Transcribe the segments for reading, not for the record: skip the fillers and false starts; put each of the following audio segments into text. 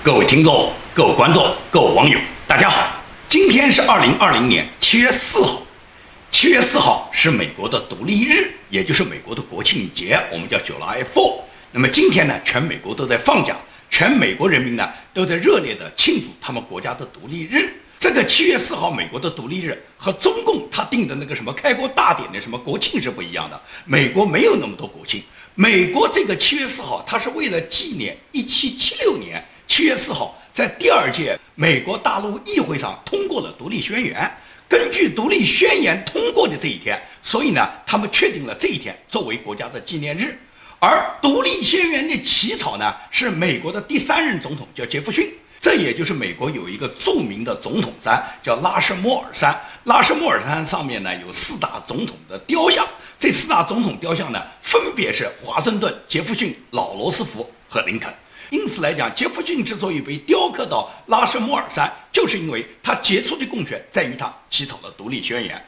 各位听众、各位观众、各位网友，大家好！今天是2020年7月4号，7月4号是美国的独立日，也就是美国的国庆节，我们叫July 4。那么今天呢，全美国都在放假，全美国人民呢都在热烈地庆祝他们国家的独立日。这个7月4号美国的独立日和中共他定的那个什么开国大典的什么国庆是不一样的，美国没有那么多国庆。美国这个7月4号，它是为了纪念1776年7月4号在第二届美国大陆议会上通过了独立宣言。根据独立宣言通过的这一天，所以呢，他们确定了这一天作为国家的纪念日。而独立宣言的起草呢，是美国的第3任总统叫杰弗逊。这也就是美国有一个著名的总统山，叫拉什莫尔山。拉什莫尔山上面呢有4大总统的雕像，这4大总统雕像呢，分别是华盛顿、杰弗逊、老罗斯福和林肯。因此来讲，杰弗逊之所以被雕刻到拉什莫尔山，就是因为他杰出的贡献在于他起草了独立宣言。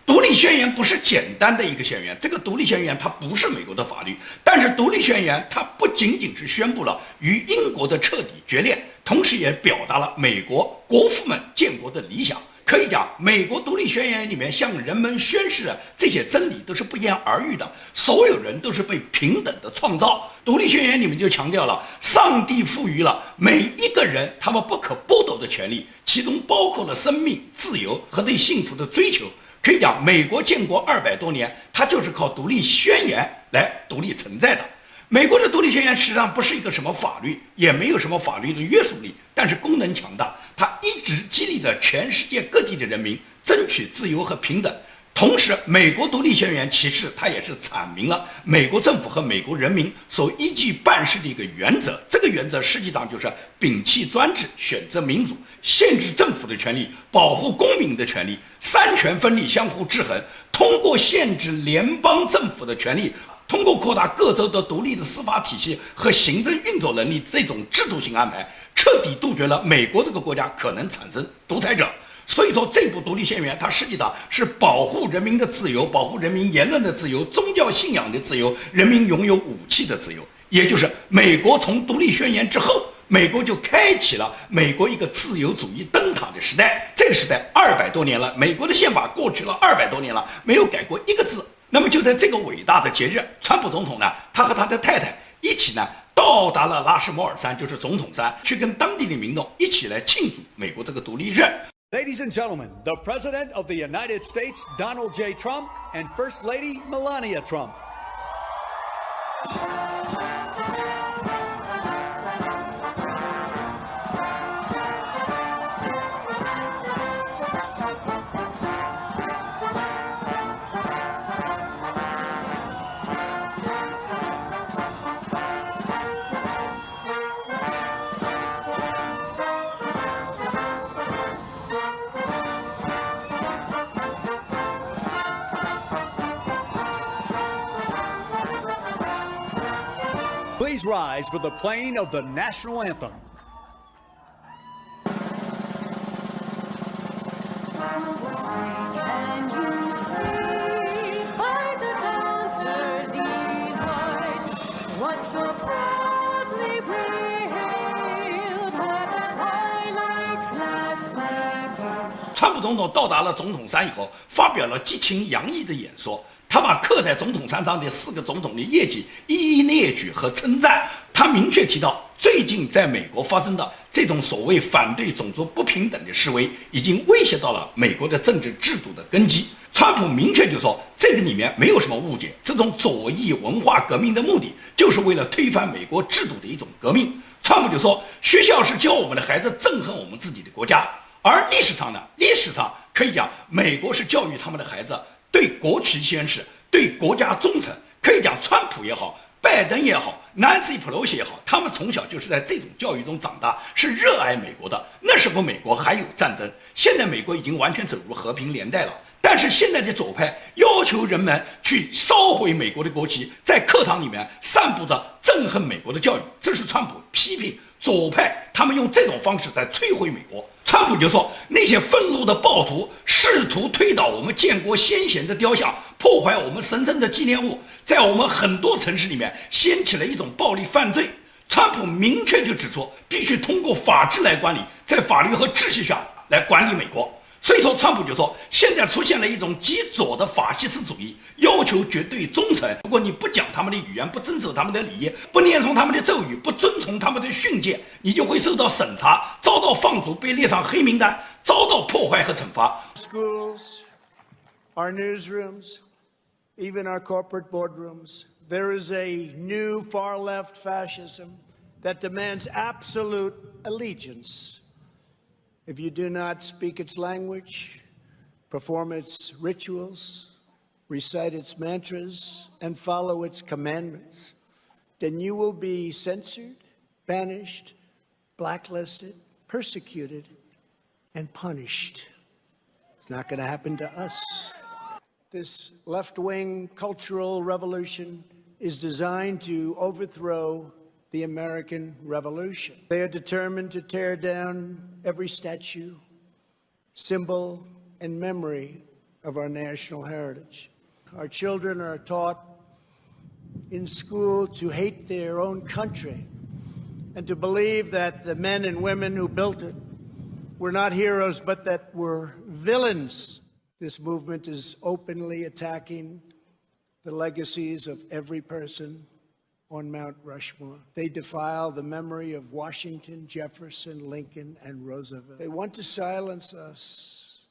独立宣言不是简单的一个宣言，这个独立宣言它不是美国的法律，但是独立宣言它不仅仅是宣布了与英国的彻底决裂，同时也表达了美国国父们建国的理想。可以讲，美国独立宣言里面向人们宣示的这些真理都是不言而喻的，所有人都是被平等的创造。独立宣言里面就强调了，上帝赋予了每一个人他们不可剥夺的权利，其中包括了生命、自由和对幸福的追求。可以讲，美国建国200多年，它就是靠独立宣言来独立存在的。美国的独立宣言实际上不是一个什么法律，也没有什么法律的约束力，但是功能强大，它一直激励着全世界各地的人民争取自由和平等。同时，美国独立宣言其实它也是阐明了美国政府和美国人民所依据办事的一个原则。这个原则实际上就是摒弃专制，选择民主，限制政府的权利，保护公民的权利，三权分立相互制衡。通过限制联邦政府的权利，通过扩大各州的独立的司法体系和行政运作能力这种制度性安排，彻底杜绝了美国这个国家可能产生独裁者。所以说，这部独立宣言它实际上是保护人民的自由，保护人民言论的自由，宗教信仰的自由，人民拥有武器的自由。也就是美国从独立宣言之后，美国就开启了美国一个自由主义灯塔的时代。这个时代200多年了，美国的宪法过去了200多年了，没有改过一个字。那么就在这个伟大的节日，川普总统呢，他和他的太太一起呢，到达了拉什莫尔山，就是总统山，去跟当地的民众一起来庆祝美国这个独立日。Ladies and gentlemen, the President of the United States, Donald J. Trump, and First Lady Melania Trump. 'Please rise for the playing of the national anthem.' Can you see by the dawn's early light what so proudly we hailed at the twilight's last flicker? 川普总统到达了总统山以后，发表了激情洋溢的演说。他把刻在总统山上的4个总统的业绩一一列举和称赞。他明确提到，最近在美国发生的这种所谓反对种族不平等的示威，已经威胁到了美国的政治制度的根基。川普明确就说，这个里面没有什么误解，这种左翼文化革命的目的，就是为了推翻美国制度的一种革命。川普就说，学校是教我们的孩子憎恨我们自己的国家，而历史上可以讲，美国是教育他们的孩子对国旗宣誓，对国家忠诚。可以讲，川普也好，拜登也好， Nancy Pelosi 也好，他们从小就是在这种教育中长大，是热爱美国的。那时候美国还有战争，现在美国已经完全走入和平年代了。但是现在的左派要求人们去烧毁美国的国旗，在课堂里面散布着憎恨美国的教育，这是川普批评左派他们用这种方式在摧毁美国。川普就说，那些愤怒的暴徒试图推倒我们建国先贤的雕像，破坏我们神圣的纪念物，在我们很多城市里面掀起了一种暴力犯罪。川普明确就指出，必须通过法治来管理，在法律和秩序下来管理美国。所以说，川普就说，现在出现了一种极左的法西斯主义，要求绝对忠诚。如果你不讲他们的语言，不遵守他们的礼仪，不念诵他们的咒语，不遵从他们的训诫，你就会受到审查，遭到放逐，被列上黑名单，遭到破坏和惩罚。Schools, our newsrooms, even our corporate boardrooms, there is a new far-left fascism that demands absolute allegiance. If you do not speak its language, perform its rituals, recite its mantras, and follow its commandments, then you will be censored, banished, blacklisted, persecuted, and punished. It's not going to happen to us. This left-wing cultural revolution is designed to overthrow the American Revolution. They are determined to tear down every statue, symbol, and memory of our national heritage. Our children are taught in school to hate their own country and to believe that the men and women who built it were not heroes, but that were villains. This movement is openly attacking the legacies of every person on Mount Rushmore. They defile the memory of Washington, Jefferson, Lincoln, and Roosevelt. They want to silence us,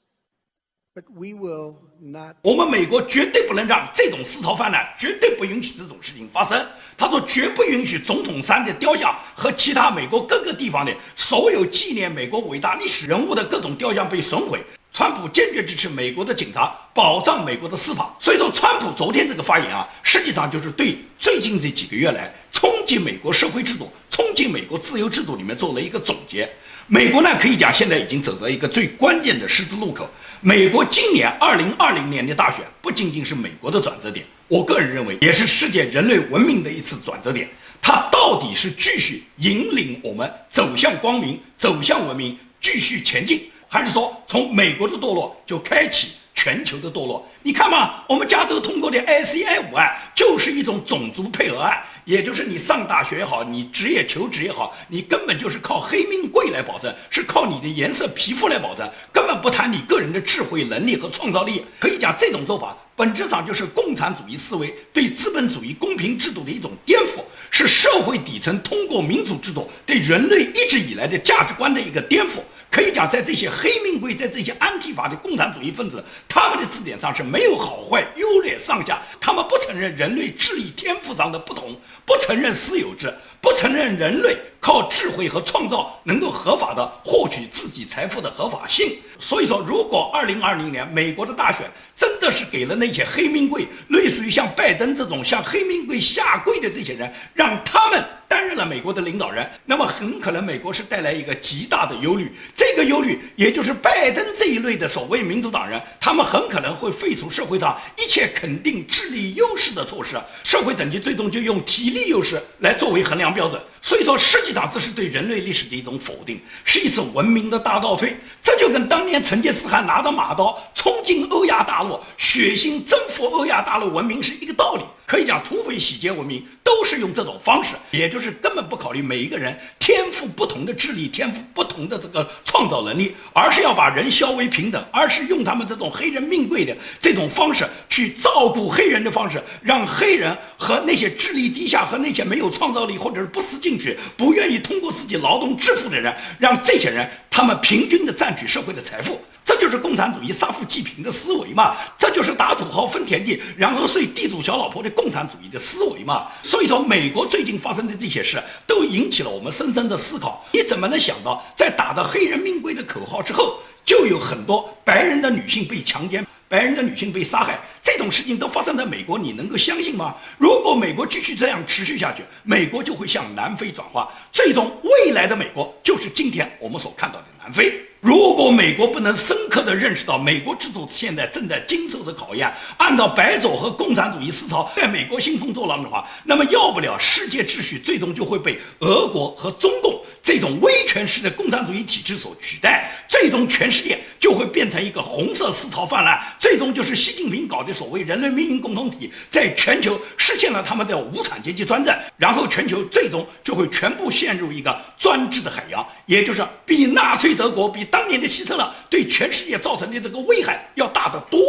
but we will not. 我们美国绝对不能让这种思潮泛滥，绝对不允许这种事情发生。他说，绝不允许总统山的雕像和其他美国各个地方的所有纪念美国伟大历史人物的各种雕像被损毁。川普坚决支持美国的警察保障美国的司法，所以说川普昨天这个发言啊，实际上就是对最近这几个月来冲击美国社会制度、冲击美国自由制度里面做了一个总结。美国呢，可以讲现在已经走到一个最关键的十字路口。美国今年2020年的大选不仅仅是美国的转折点，我个人认为也是世界人类文明的一次转折点。它到底是继续引领我们走向光明、走向文明、继续前进，还是说从美国的堕落就开启全球的堕落？你看嘛，我们加州通过的 ICI 5案就是一种种族配额案，也就是你上大学也好，你职业求职也好，你根本就是靠黑命贵来保证，是靠你的颜色皮肤来保证，根本不谈你个人的智慧能力和创造力。可以讲这种做法本质上就是共产主义思维对资本主义公平制度的一种颠覆，是社会底层通过民主制度对人类一直以来的价值观的一个颠覆。可以讲，在这些黑命贵，在这些安提法的共产主义分子，他们的字典上是没有好坏、优劣上下，他们不承认人类智力天赋上的不同，不承认私有制，不承认人类靠智慧和创造能够合法的获取自己财富的合法性。所以说，如果2020年美国的大选真的是给了那些黑命贵，类似于像拜登这种向黑命贵下跪的这些人，让他们担任了美国的领导人，那么很可能美国是带来一个极大的忧虑。这个忧虑也就是拜登这一类的所谓民主党人，他们很可能会废除社会上一切肯定智力优势的措施，社会等级最终就用体力优势来作为衡量标准。所以说，实际上这是对人类历史的一种否定，是一次文明的大倒退。这就跟当年成吉思汗拿着马刀冲进欧亚大陆，血腥征服欧亚大陆文明是一个道理。可以讲，土匪洗劫文明都是用这种方式，也就是根本不考虑每一个人天赋不同的智力、天赋不同的这个创造能力，而是要把人消为平等，而是用他们这种黑人命贵的这种方式去照顾黑人的方式，让黑人和那些智力低下和那些没有创造力或者是不思进取、不愿意通过自己劳动致富的人，让这些人他们平均的占据社会的财富。这就是共产主义杀富济贫的思维嘛，这就是打土豪分田地，然后睡地主小老婆的共产主义的思维嘛。所以说，美国最近发生的这些事都引起了我们深深的思考。你怎么能想到，在打着黑人命贵的口号之后，就有很多白人的女性被强奸，白人的女性被杀害，这种事情都发生在美国，你能够相信吗？如果美国继续这样持续下去，美国就会向南非转化，最终未来的美国就是今天我们所看到的南非。如果美国不能深刻地认识到美国制度现在正在经受着考验，按照白左和共产主义思潮在美国兴风作浪的话，那么要不了世界秩序最终就会被俄国和中共这种威权式的共产主义体制所取代，最终全世界就会变成一个红色思潮泛滥，最终就是习近平搞的的所谓人类命运共同体在全球实现了他们的无产阶级专政，然后全球最终就会全部陷入一个专制的海洋，也就是比纳粹德国、比当年的希特勒对全世界造成的这个危害要大得多。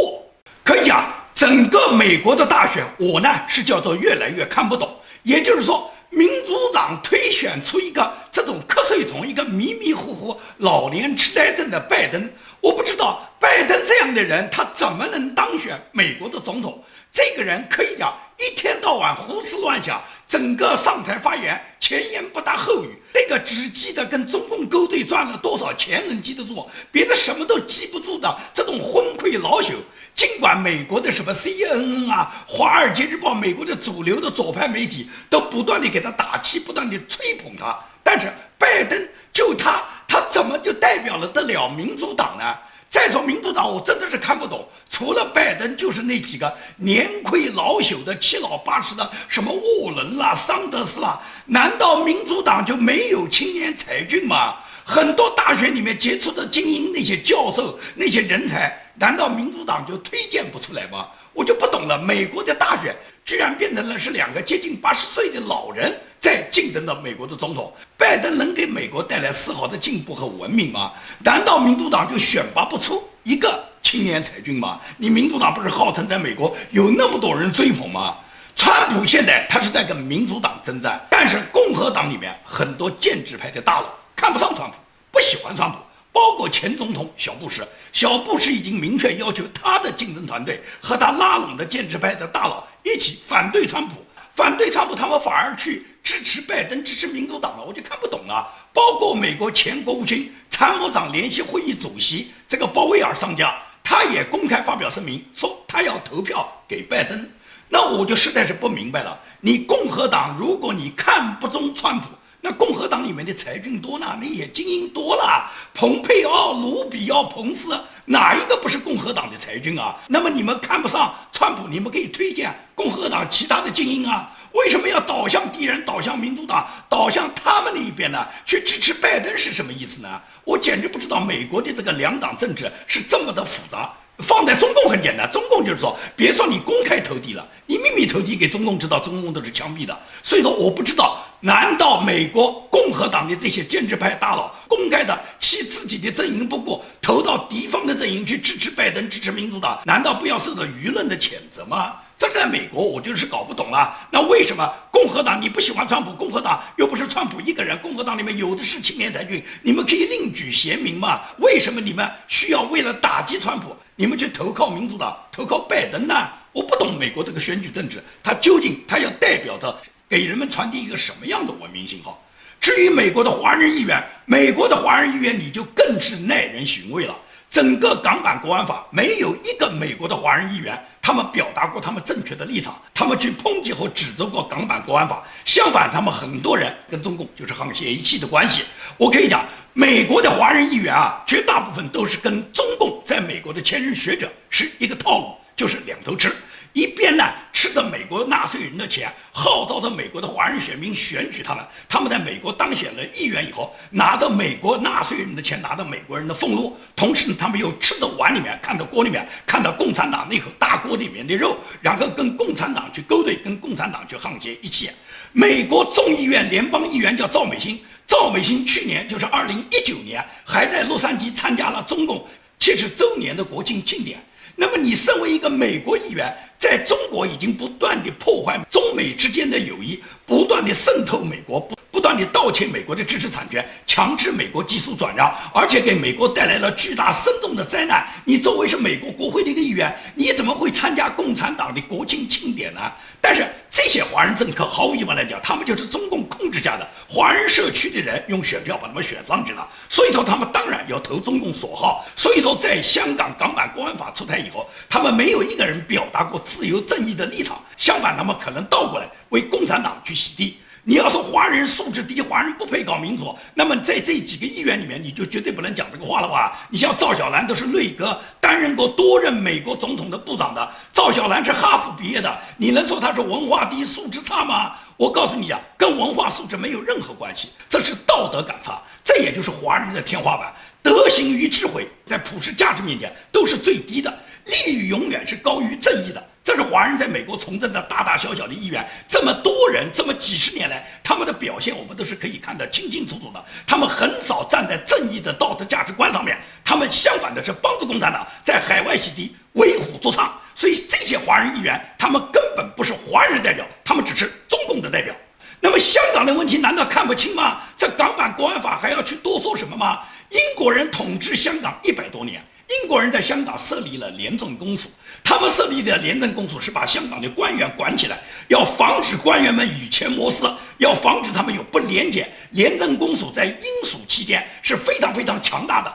可以讲，整个美国的大选，我呢是叫做越来越看不懂。也就是说，民主党推选出一个这种瞌睡虫，一个迷迷糊糊、老年痴呆症的拜登。我不知道拜登这样的人，他怎么能当选美国的总统？这个人可以讲一天到晚胡思乱想，整个上台发言前言不搭后语，这个只记得跟中共勾兑赚了多少钱能记得住，别的什么都记不住的这种昏聩老朽。尽管美国的什么 CNN 啊、华尔街日报，美国的主流的左派媒体都不断地给他打气，不断地吹捧他，但是拜登就他怎么就代表了得了民主党呢？再说民主党，我真的是看不懂，除了拜登就是那几个年亏老朽的七老八十的什么沃伦啦、桑德斯啦，难道民主党就没有青年才俊吗？很多大学里面杰出的精英，那些教授、那些人才，难道民主党就推荐不出来吗？我就不懂了，美国的大选居然变成了是两个接近80岁的老人在竞争的美国的总统。拜登能给美国带来丝毫的进步和文明吗？难道民主党就选拔不出一个青年才俊吗？你民主党不是号称在美国有那么多人追捧吗？川普现在他是在跟民主党征战，但是共和党里面很多建制派的大佬看不上川普，不喜欢川普，包括前总统小布什。小布什已经明确要求他的竞争团队和他拉拢的建制派的大佬一起反对川普，他们反而去支持拜登、支持民主党了，我就看不懂了。包括美国前国务卿、参谋长联席会议主席这个鲍威尔上将，他也公开发表声明说他要投票给拜登。那我就实在是不明白了，你共和党如果你看不中川普，那共和党里面的才俊多呢，那也精英多了，蓬佩奥、卢比奥、彭斯，哪一个不是共和党的才俊啊？那么你们看不上川普，你们可以推荐共和党其他的精英啊，为什么要倒向敌人，倒向民主党，倒向他们那一边呢？去支持拜登是什么意思呢？我简直不知道美国的这个两党政治是这么的复杂。放在中共很简单，中共就是说，别说你公开投递了，你秘密投递给中共知道，中共都是枪毙的。所以说，我不知道，难道美国共和党的这些建制派大佬公开的弃自己的阵营不顾，投到敌方的阵营去支持拜登、支持民主党，难道不要受到舆论的谴责吗？这在美国我就是搞不懂了。那为什么共和党你不喜欢川普？共和党又不是川普一个人，共和党里面有的是青年才俊，你们可以另举贤明嘛？为什么你们需要为了打击川普，你们去投靠民主党、投靠拜登呢？我不懂美国这个选举政治，它究竟它要代表着给人们传递一个什么样的文明信号？至于美国的华人议员，你就更是耐人寻味了。整个港版国安法没有一个美国的华人议员他们表达过他们正确的立场，他们去抨击和指责过港版国安法。相反，他们很多人跟中共就是沆瀣一气的关系。我可以讲，美国的华人议员啊，绝大部分都是跟中共在美国的前任学者是一个套路，就是两头吃。一边呢吃着美国纳税人的钱，号召着美国的华人选民选举他们，他们在美国当选了议员以后，拿着美国纳税人的钱，拿着美国人的俸禄，同时他们又吃着碗里面，看到锅里面，看到共产党那口大锅里面的肉，然后跟共产党去勾兑，跟共产党去沆瀣一气。美国众议院联邦议员叫赵美心去年就是2019年还在洛杉矶参加了中共70周年的国庆庆典。那么你身为一个美国议员，在中国已经不断地破坏中美之间的友谊，不断地渗透美国，不断地盗窃美国的知识产权，强制美国技术转让，而且给美国带来了巨大深重的灾难。你作为是美国国会的一个议员，你怎么会参加共产党的国庆庆典呢？但是这些华人政客毫无疑问来讲，他们就是中共控制下的华人社区的人用选票把他们选上去了，所以说他们当然要投中共所好。所以说在香港港版国安法出台以后，他们没有一个人表达过自由正义的立场，相反他们可能倒过来为共产党去洗地。你要说华人素质低，华人不配搞民主，那么在这几个议员里面，你就绝对不能讲这个话了吧？你像赵小兰都是内阁担任过多任美国总统的部长的，赵小兰是哈佛毕业的，你能说她是文化低、素质差吗？我告诉你啊，跟文化素质没有任何关系，这是道德感差，这也就是华人的天花板。德行与智慧在普世价值面前都是最低的，利益永远是高于正义的。这是华人在美国从政的大大小小的议员，这么多人，这么几十年来，他们的表现我们都是可以看得清清楚楚的。他们很少站在正义的道德价值观上面，他们相反的是帮助共产党在海外洗地，为虎作伥。所以这些华人议员，他们根本不是华人代表，他们只是中共的代表。那么香港的问题难道看不清吗？这港版国安法还要去多说什么吗？英国人统治香港100多年，英国人在香港设立了廉政公署，他们设立的廉政公署是把香港的官员管起来，要防止官员们以权谋私，要防止他们有不廉洁。廉政公署在英属期间是非常非常强大的，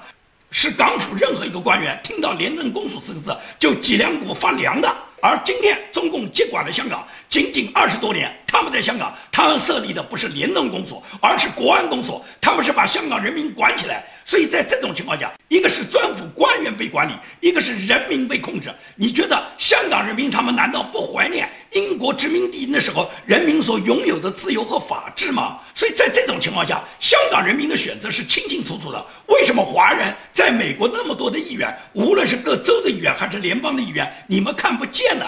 是港府任何一个官员听到廉政公署4个字就脊梁骨发凉的。而今天中共接管了香港，仅仅20多年，他们在香港，他们设立的不是廉政公署，而是国安公署，他们是把香港人民管起来。所以在这种情况下，一个是专府官员被管理，一个是人民被控制。你觉得香港人民他们难道不怀念英国殖民地那时候人民所拥有的自由和法治吗？所以在这种情况下，香港人民的选择是清清楚楚的。为什么华人在美国那么多的议员，无论是各州的议员还是联邦的议员，你们看不见呢？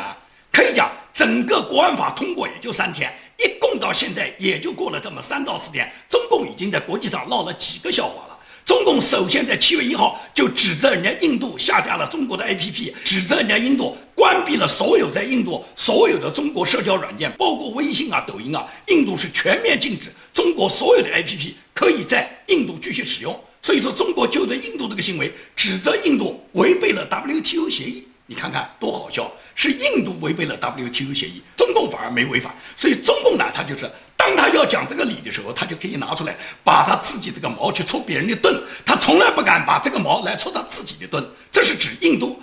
可以讲，整个国安法通过也就3天，一共到现在也就过了这么3到4天，中共已经在国际上闹了几个笑话了。中共首先在7月1号就指责人家印度下架了中国的 APP， 指责人家印度关闭了所有在印度所有的中国社交软件，包括微信啊、抖音啊，印度是全面禁止中国所有的 APP 可以在印度继续使用。所以说，中国就着印度这个行为指责印度违背了 WTO 协议。你看看多好笑，是印度违背了 WTO 协议，中共反而没违反。所以中共呢，他就是当他要讲这个理的时候，他就可以拿出来把他自己这个矛去戳别人的盾，他从来不敢把这个矛来戳他自己的盾。这是指印度。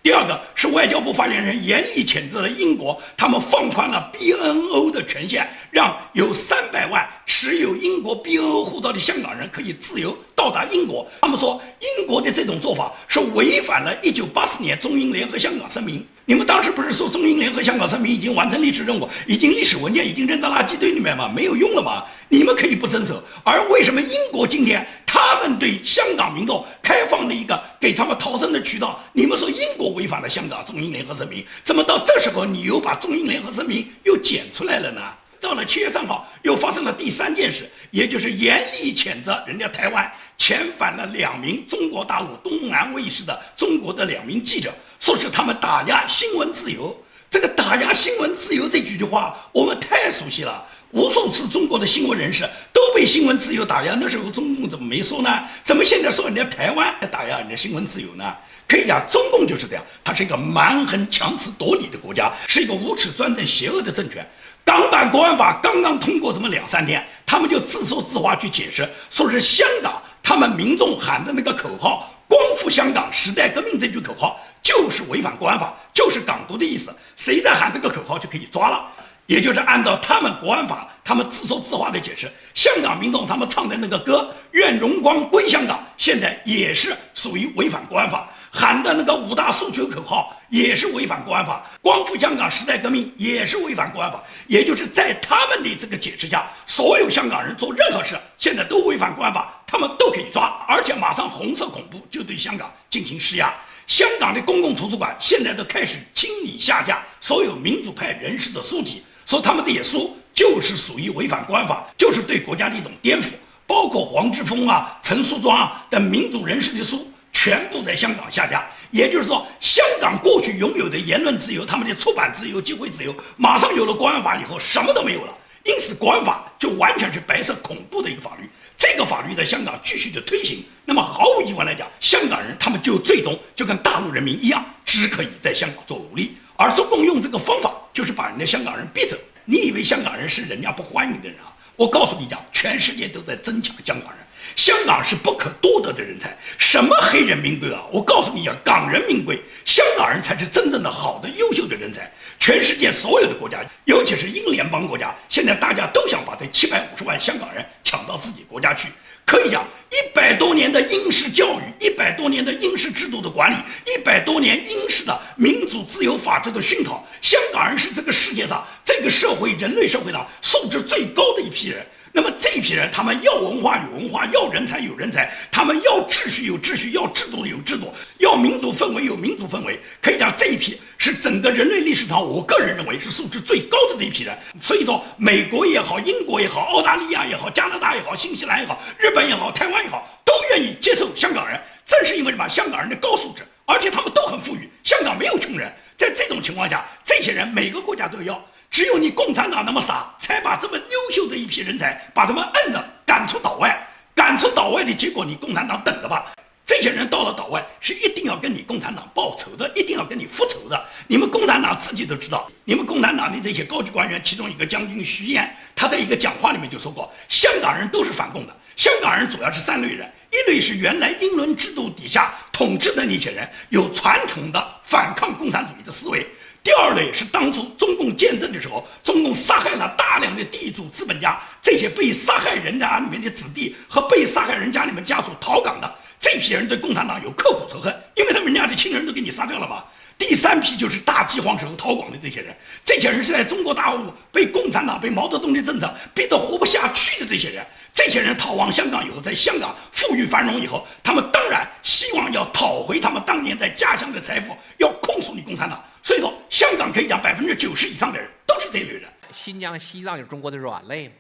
第二个是外交部发言人严厉谴责了英国，他们放宽了 BNO 的权限，让有300万持有英国 BNO 护照的香港人可以自由到达英国。他们说英国的这种做法是违反了1984年中英联合香港声明。你们当时不是说中英联合香港声明已经完成历史任务，已经历史文件已经扔到垃圾堆里面吗？没有用了吗？你们可以不遵守。而为什么英国今天他们对香港民众开放了一个给他们逃生的渠道？你们说英国违反了香港中英联合声明，怎么到这时候你又把中英联合声明又剪出来了呢？到了7月3号又发生了第3件事，也就是严厉谴责人家台湾遣返了2名中国大陆东南卫视的中国的2名记者，说是他们打压新闻自由。这个打压新闻自由这几句话我们太熟悉了，无数次中国的新闻人士都被新闻自由打压，那时候中共怎么没说呢？怎么现在说人家台湾打压人家新闻自由呢？可以讲中共就是这样，它是一个蛮横强词夺理的国家，是一个无耻专政邪恶的政权。港版国安法刚刚通过这么2、3天，他们就自说自话去解释，说是香港他们民众喊的那个口号“光复香港，时代革命”这句口号就是违反国安法，就是港独的意思，谁在喊这个口号就可以抓了。也就是按照他们国安法，他们自说自话的解释，香港民众他们唱的那个歌“愿荣光归香港”，现在也是属于违反国安法；喊的那个5大诉求口号也是违反国安法，光复香港时代革命也是违反国安法。也就是在他们的这个解释下，所有香港人做任何事现在都违反国安法，他们都可以抓，而且马上红色恐怖就对香港进行施压。香港的公共图书馆现在都开始清理下架所有民主派人士的书籍，说他们这些书就是属于违反国安法，就是对国家的一种颠覆，包括黄之锋啊、陈树庄啊等民主人士的书全部在香港下架。也就是说，香港过去拥有的言论自由、他们的出版自由、集会自由，马上有了国安法以后什么都没有了。因此国安法就完全是白色恐怖的一个法律，这个法律在香港继续的推行，那么毫无疑问来讲，香港人他们就最终就跟大陆人民一样，只可以在香港做奴隶。而中共用这个方法就是把人家香港人逼走。你以为香港人是人家不欢迎的人啊？我告诉你讲，全世界都在争抢香港人，香港是不可多得的人才，什么黑人民贵啊？我告诉你啊，港人民贵，香港人才是真正的好的、优秀的人才。全世界所有的国家，尤其是英联邦国家，现在大家都想把这750万香港人抢到自己国家去。可以讲，100多年的英式教育，100多年的英式制度的管理，100多年英式的民主、自由、法治的熏陶，香港人是这个世界上、这个社会、人类社会上素质最高的一批人。那么这批人，他们要文化有文化，要人才有人才，他们要秩序有秩序，要制度有制度，要民族氛围有民族氛围。可以讲，这一批是整个人类历史上，我个人认为是素质最高的这一批人。所以说，美国也好，英国也好，澳大利亚也好，加拿大也好，新西兰也好，日本也好，台湾也好，都愿意接受香港人。正是因为什么？香港人的高素质，而且他们都很富裕，香港没有穷人。在这种情况下，这些人每个国家都要。只有你共产党那么傻，才把这么优秀的一批人才，把他们摁的赶出岛外。赶出岛外的结果，你共产党等着吧。这些人到了岛外，是一定要跟你共产党报仇的，一定要跟你复仇的。你们共产党自己都知道，你们共产党的这些高级官员，其中一个将军徐燕，他在一个讲话里面就说过，香港人都是反共的。香港人主要是3类人，一类是原来英伦制度底下统治的那些人，有传统的反抗共产主义的思维。第2类是当初中共建政的时候，中共杀害了大量的地主资本家，这些被杀害人家里面的子弟和被杀害人家里面家属逃港的这批人，对共产党有刻骨仇恨，因为他们人家的亲人都给你杀掉了嘛。第3批就是大饥荒时候逃港的这些人，这些人是在中国大陆被共产党、被毛泽东的政策逼得活不下去的这些人。这些人逃往香港以后，在香港富裕繁荣以后，他们当然希望要讨回他们当年在家乡的财富，要控诉你共产党。所以说，香港可以讲90%以上的人都是这类人。新疆、西藏就是中国的软肋。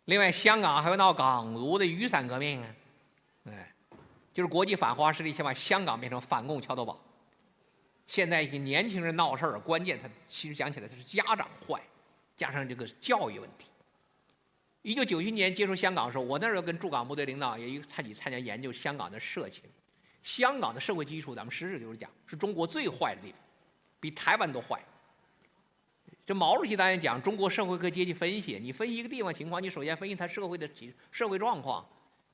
另外，香港还有闹港独的雨伞革命啊，就是国际反华势力想把香港变成反共桥头堡。现在一些年轻人闹事儿，关键他其实讲起来他是家长坏，加上这个教育问题。1997年接触香港的时候，我那时候跟驻港部队领导也一起参加研究香港的社情。香港的社会基础，咱们实事求是讲，是中国最坏的地方，比台湾都坏。这毛主席当然讲中国社会和阶级分析，你分析一个地方情况，你首先分析它社会状况。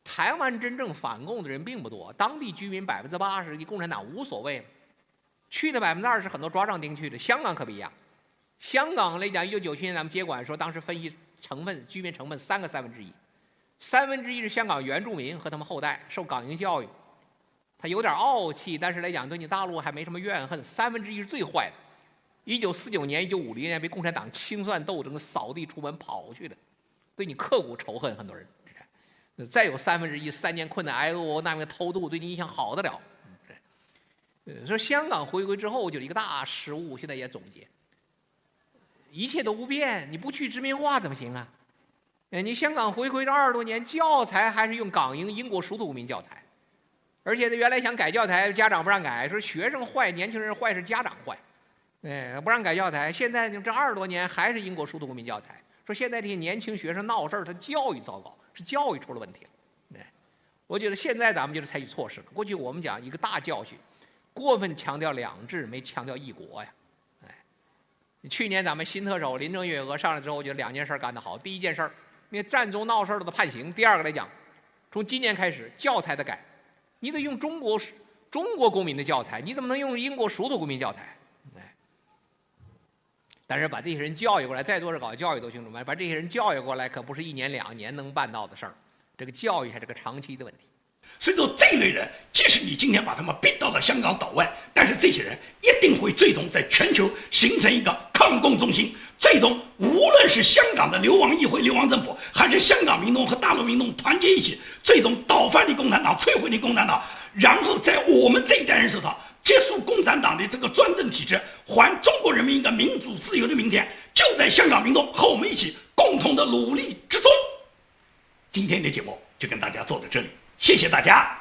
台湾真正反共的人并不多，当地居民80%离共产党无所谓，去的20%很多抓壮丁去的。香港可不一样，香港来讲，1997年咱们接管的时候，当时分析成分，居民成分3个1/3，1/3是香港原住民和他们后代受港英教育，他有点傲气，但是来讲对你大陆还没什么怨恨。1/3是最坏的，1949年、1950年被共产党清算斗争扫地出门跑去的，对你刻骨仇恨很多人。再有1/3，3年困难挨饿，那边偷渡，对你影响好得了。说香港回归之后就是一个大失误，现在也总结，一切都不变，你不去殖民化怎么行啊？你香港回归这20多年，教材还是用港英国熟读公民教材，而且他原来想改教材，家长不让改，说学生坏，年轻人坏是家长坏，不让改教材。现在这20多年还是英国熟读公民教材，说现在这些年轻学生闹事儿，他教育糟糕，是教育出了问题了。我觉得现在咱们就是采取措施了。过去我们讲一个大教训，过分强调2制，没强调1国呀。去年咱们新特首林郑月娥上来之后，我觉得2件事干得好。第一件事，那占中闹事儿的判刑；第二个来讲，从今年开始教材的改，你得用中国公民的教材，你怎么能用英国熟读公民教材？但是把这些人教育过来，在座是搞教育都清楚，把这些人教育过来可不是1年2年能办到的事儿，这个教育还是个长期的问题。所以说，这类人，即使你今天把他们逼到了香港岛外，但是这些人一定会最终在全球形成一个抗共中心。最终，无论是香港的流亡议会、流亡政府，还是香港民众和大陆民众团结一起，最终倒翻你共产党，摧毁你共产党，然后在我们这一代人手上结束共产党的这个专政体制，还中国人民一个民主自由的明天，就在香港民众和我们一起共同的努力之中。今天的节目就跟大家做到这里，谢谢大家。